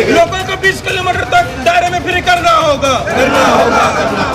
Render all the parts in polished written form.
लोगों को 20 किलोमीटर तक दायरे में फ्री करना होगा।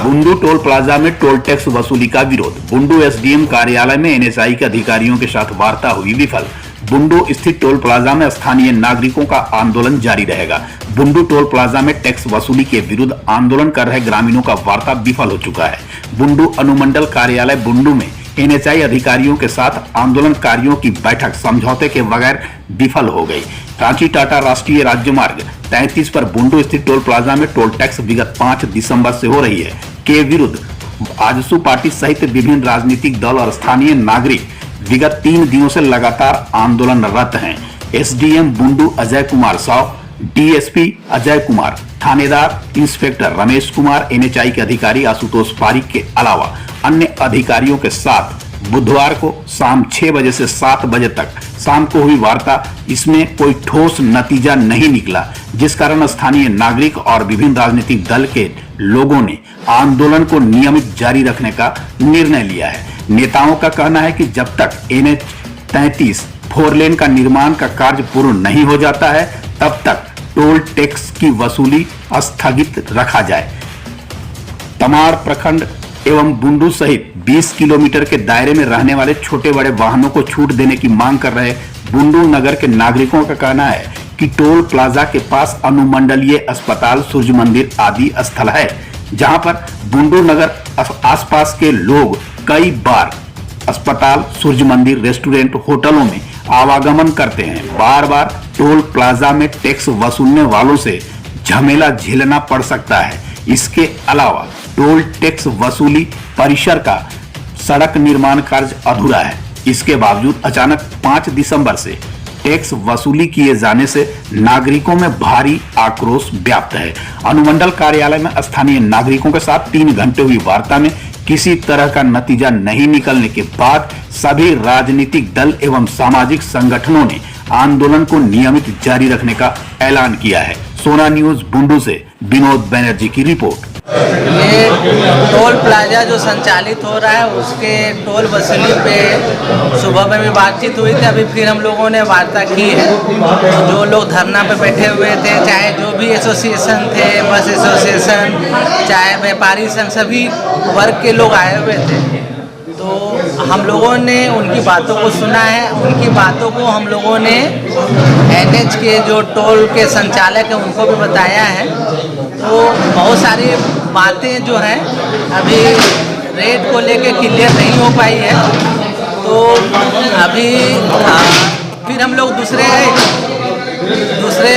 बुंडू टोल प्लाजा में टोल टैक्स वसूली का विरोध। बुंडू एसडीएम कार्यालय में एनएचआई के अधिकारियों के साथ वार्ता हुई विफल। बुंडू स्थित टोल प्लाजा में स्थानीय नागरिकों का आंदोलन जारी रहेगा। बुंडू टोल प्लाजा में टैक्स वसूली के विरुद्ध आंदोलन कर रहे ग्रामीणों का वार्ता विफल हो चुका है। बुंडू अनुमंडल कार्यालय बुंडू में एनएचआई अधिकारियों के साथ आंदोलनकारियों की बैठक समझौते के बगैर विफल हो गई। रांची टाटा राष्ट्रीय राजमार्ग 33 पर बुंडू स्थित टोल प्लाजा में टोल टैक्स विगत 5 दिसंबर से हो रही है के विरुद्ध आजसू पार्टी सहित विभिन्न राजनीतिक दल और स्थानीय नागरिक विगत 3 दिनों से लगातार आंदोलनरत हैं। एसडीएम बुंडू अजय कुमार साव, डीएसपी अजय कुमार, थानेदार इंस्पेक्टर रमेश कुमार, एनएचआई के अधिकारी आशुतोष पारिक के अलावा अन्य अधिकारियों के साथ बुधवार को शाम 6 बजे से 7 बजे तक शाम को हुई वार्ता। इसमें कोई ठोस नतीजा नहीं निकला, जिस कारण स्थानीय नागरिक और विभिन्न राजनीतिक दल के लोगों ने आंदोलन को नियमित जारी रखने का निर्णय लिया है। नेताओं का कहना है कि जब तक NH 33 4 लेन का निर्माण का कार्य पूर्ण नहीं हो जाता है तब तक टोल टैक्स की वसूली स्थगित रखा जाए। तमाड़ प्रखंड एवं बुंडू सहित 20 किलोमीटर के दायरे में रहने वाले छोटे बड़े वाहनों को छूट देने की मांग कर रहे बुंडू नगर के नागरिकों का कहना है कि टोल प्लाजा के पास अनुमंडलीय अस्पताल, सूर्य मंदिर आदि स्थल है, जहां पर बुंडू नगर आसपास के लोग कई बार अस्पताल, सूर्य मंदिर, रेस्टोरेंट, होटलों में आवागमन करते हैं। बार बार टोल प्लाजा में टैक्स वसूलने वालों से झमेला झेलना पड़ सकता है। इसके अलावा टोल टैक्स वसूली परिसर का सड़क निर्माण कार्य अधूरा है। इसके बावजूद अचानक 5 दिसंबर से टैक्स वसूली किए जाने से नागरिकों में भारी आक्रोश व्याप्त है। अनुमंडल कार्यालय में स्थानीय नागरिकों के साथ 3 घंटे हुई वार्ता में किसी तरह का नतीजा नहीं निकलने के बाद सभी राजनीतिक दल एवं सामाजिक संगठनों ने आंदोलन को नियमित जारी रखने का ऐलान किया है। सोना न्यूज बुंडू से विनोद बनर्जी की रिपोर्ट। ये टोल प्लाजा जो संचालित हो रहा है उसके टोल वसूली पे सुबह में भी बातचीत हुई थी। अभी फिर हम लोगों ने वार्ता की है। तो जो लोग धरना पे बैठे हुए थे, चाहे जो भी एसोसिएशन थे, बस एसोसिएशन, चाहे व्यापारी संघ, सभी वर्ग के लोग आए हुए थे। तो हम लोगों ने उनकी बातों को सुना है। उनकी बातों को हम लोगों ने NH के जो टोल के संचालक हैं उनको भी बताया है। तो बहुत सारी बातें जो हैं अभी रेट को लेके क्लियर नहीं हो पाई है। तो अभी फिर हम लोग दूसरे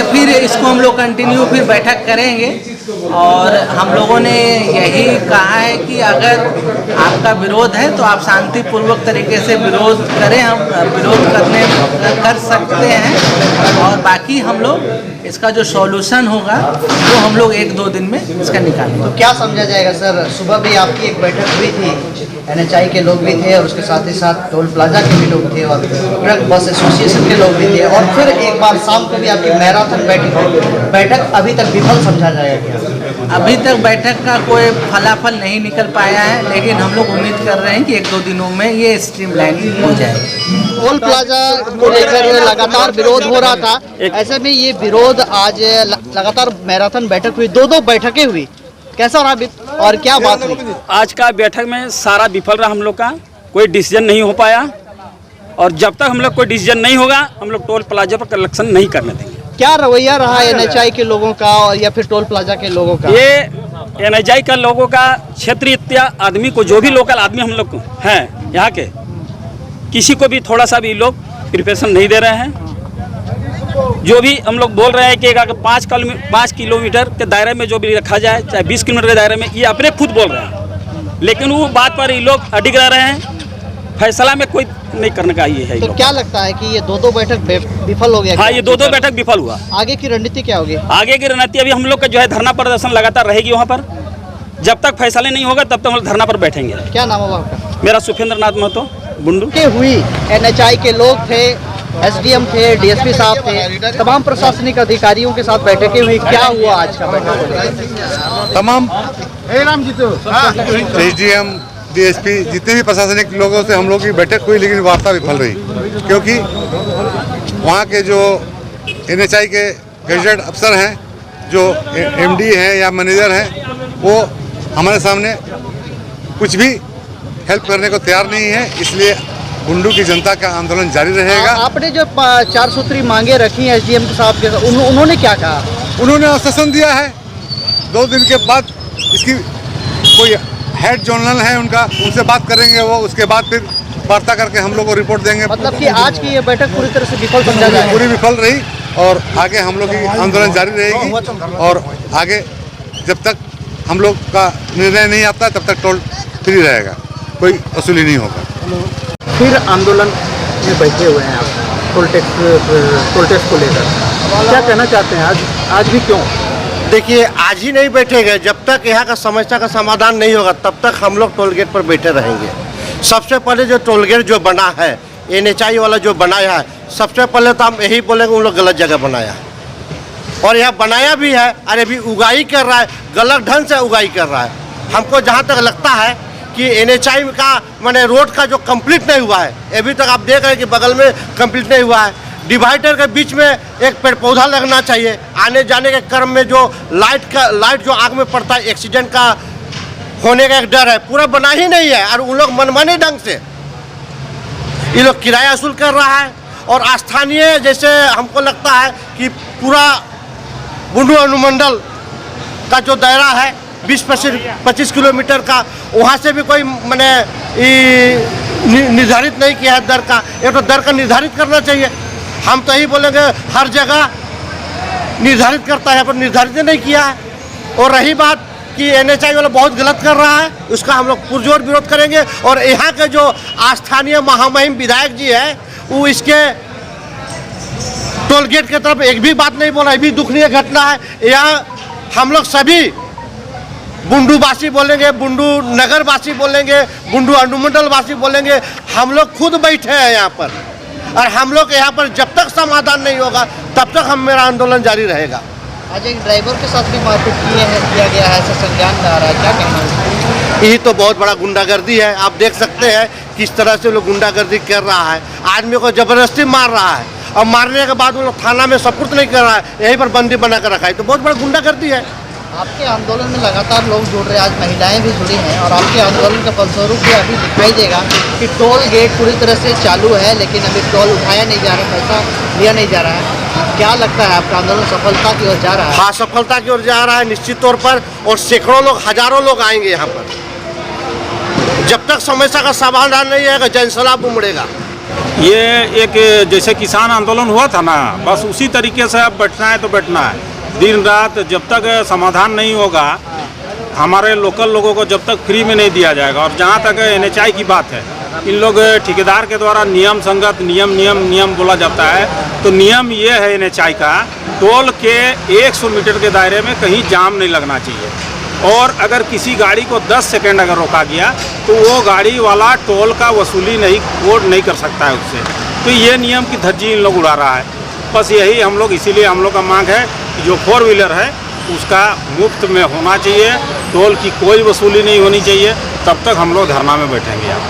फिर इसको हम लोग कंटिन्यू फिर बैठक करेंगे। और हम लोगों ने यही कहा है कि अगर आपका विरोध है तो आप शांतिपूर्वक तरीके से विरोध करें। हम विरोध कर सकते हैं और बाकी हम लोग इसका जो सॉल्यूशन होगा वो हम लोग 1-2 दिन में इसका निकालेंगे। तो क्या समझा जाएगा सर? सुबह भी आपकी एक बैठक हुई थी, NHI के लोग भी थे और उसके साथ ही साथ टोल प्लाजा के भी लोग थे और ट्रक बस एसोसिएशन के लोग भी थे, और फिर एक बार शाम को भी आपकी मैराथन बैठक अभी तक विफल समझा जाएगा क्या? अभी तक बैठक का कोई फलाफल नहीं निकल पाया है, लेकिन हम लोग उम्मीद कर रहे हैं कि 1-2 दिनों में ये स्ट्रीमलाइन हो जाएगी। टोल प्लाजा को लेकर लगातार विरोध हो रहा था, ऐसे में ये विरोध आज लगातार मैराथन बैठक हुई, 2 बैठकें हुई, कैसा रहा और क्या बात हुई? आज का बैठक में सारा विफल रहा। हम लोग का कोई डिसीजन नहीं हो पाया और जब तक हम लोग कोई डिसीजन नहीं होगा हम लोग टोल प्लाजा पर कलेक्शन नहीं करने देंगे। क्या रवैया रहा NHI के लोगों का और या फिर टोल प्लाजा के लोगों का? ये NHI का लोगों का क्षेत्रीय आदमी को, जो भी लोकल आदमी हम लोग हैं यहाँ के, किसी को भी थोड़ा सा भी लोग प्रिपरेशन नहीं दे रहे हैं। जो भी हम लोग बोल रहे हैं कि अगर 5 किलोमीटर के दायरे में जो भी रखा जाए, चाहे 20 किलोमीटर के दायरे में, ये अपने खुद बोल रहे हैं, लेकिन वो बात पर ये लोग अडिग रह रहे हैं। फैसला में कोई नहीं करने का ये है। तो क्या लगता है कि ये 2 बैठक विफल हो गया? हाँ, ये 2 बैठक विफल हुआ। आगे की रणनीति क्या होगी? आगे की रणनीति अभी हम लोग का जो है धरना प्रदर्शन लगातार रहेगी वहाँ पर। जब तक फैसला नहीं होगा तब तक हम लोग धरना पर बैठेंगे। क्या नाम होगा आपका? मेरा सुखेंद्र नाथ महतो, बुंडू। हुई NHI के लोग थे, SDM थे, DSP साहब थे, तमाम प्रशासनिक अधिकारियों के साथ बैठकें हुई। क्या हुआ आज का बैठक? तमाम SDM, DSP जितने भी प्रशासनिक लोगों से हम लोग की बैठक हुई, लेकिन वार्ता विफल रही, क्योंकि वहाँ के जो NHI के गैजेटेड अफसर हैं जो एमडी हैं या मैनेजर हैं वो हमारे सामने कुछ भी हेल्प करने को तैयार नहीं है, इसलिए बुंडू की जनता का आंदोलन जारी रहेगा। आपने जो 4 सूत्री मांगे रखी हैं एसडीएम साहब के, उन्होंने क्या कहा? उन्होंने आश्वासन दिया है 2 दिन के बाद इसकी कोई हेड जनरल है उनका, उनसे बात करेंगे वो, उसके बाद फिर वार्ता करके हम लोग को रिपोर्ट देंगे। मतलब कि आज की ये बैठक पूरी तरह से विफल समझा जाए? पूरी विफल रही और आगे हम लोग की आंदोलन जारी रहेगी और आगे जब तक हम लोग का निर्णय नहीं आता तब तक टोल फ्री रहेगा, कोई वसूली नहीं होगा। फिर आंदोलन में बैठे हुए हैं आप टोल टैक्स को लेकर, क्या कहना चाहते हैं आज भी क्यों? देखिए, आज ही नहीं बैठेंगे, जब तक यहाँ का समस्या का समाधान नहीं होगा तब तक हम लोग टोल गेट पर बैठे रहेंगे। सबसे पहले जो टोल गेट जो बना है, NHI वाला जो बनाया है, सबसे पहले तो हम यही बोलेंगे उन लोग गलत जगह बनाया है और यह बनाया भी है और अभी उगाई कर रहा है, गलत ढंग से उगाई कर रहा है। हमको जहाँ तक लगता है कि NHI का माने रोड का जो कंप्लीट नहीं हुआ है, अभी तक आप देख रहे हैं कि बगल में कंप्लीट नहीं हुआ है। डिवाइडर के बीच में एक पेड़ पौधा लगना चाहिए, आने जाने के क्रम में जो लाइट जो आग में पड़ता है, एक्सीडेंट का होने का एक डर है, पूरा बना ही नहीं है। और उन लोग मनमाने ढंग से ये लोग किराया वसूल कर रहा है और स्थानीय जैसे हमको लगता है कि पूरा बुंडू अनुमंडल का जो दायरा है 20-25 किलोमीटर का, वहाँ से भी कोई मैंने निर्धारित नहीं किया है दर का। ये तो दर का निर्धारित करना चाहिए। हम तो यही बोलेंगे हर जगह निर्धारित करता है पर निर्धारित नहीं किया है। और रही बात कि NHI वाला बहुत गलत कर रहा है, उसका हम लोग पुरजोर विरोध करेंगे। और यहाँ के जो स्थानीय महामहिम विधायक जी है वो इसके टोल गेट की तरफ एक भी बात नहीं बोला। ये भी दुखनीय घटना है। यहाँ हम लोग सभी बुंडू वासी बोलेंगे, बुंडू नगर वासी बोलेंगे, बुंडू अनुमंडल वासी बोलेंगे, हम लोग खुद बैठे हैं यहाँ पर और हम लोग यहाँ पर जब तक समाधान नहीं होगा तब तक मेरा आंदोलन जारी रहेगा। आज एक ड्राइवर के साथ भी मारपीट किया गया है, ऐसा संज्ञान में आ रहा है, क्या कहना है? ये तो बहुत बड़ा गुंडागर्दी है। आप देख सकते हैं किस तरह से लोग गुंडागर्दी कर रहा है, आदमी को जबरदस्ती मार रहा है और मारने के बाद वो लोग थाना में सपुर्द नहीं कर रहा है, यहीं पर बंदी बना कर रखा है। तो बहुत बड़ा गुंडागर्दी है। आपके आंदोलन में लगातार लोग जुड़ रहे हैं, आज महिलाएं भी जुड़ी हैं और आपके आंदोलन का फलस्वरूप भी अभी दिखाई देगा कि टोल गेट पूरी तरह से चालू है लेकिन अभी टोल उठाया नहीं जा रहा, पैसा लिया नहीं जा रहा है। क्या लगता है आपका आंदोलन सफलता की ओर जा रहा है? हाँ, सफलता की ओर जा रहा है निश्चित तौर पर और सैकड़ों लोग, हजारों लोग आएंगे यहाँ पर। जब तक समस्या का समाधान नहीं आएगा जनसैलाब उमड़ेगा। ये एक जैसे किसान आंदोलन हुआ था ना, बस उसी तरीके से अब बैठना है तो बैठना है दिन रात, जब तक समाधान नहीं होगा हमारे लोकल लोगों को जब तक फ्री में नहीं दिया जाएगा। और जहाँ तक NHI की बात है, इन लोग ठेकेदार के द्वारा नियम संगत नियम बोला जाता है। तो नियम ये है NHI का, टोल के 100 मीटर के दायरे में कहीं जाम नहीं लगना चाहिए और अगर किसी गाड़ी को 10 सेकंड अगर रोका गया तो वो गाड़ी वाला टोल का वसूली नहीं कर सकता है उससे। तो ये नियम की धज्जी इन लोग उड़ा रहा है। बस यही हम लोग, इसीलिए हम लोग का मांग है कि जो 4 व्हीलर है उसका मुफ्त में होना चाहिए, टोल की कोई वसूली नहीं होनी चाहिए। तब तक हम लोग धरना में बैठेंगे यहाँ।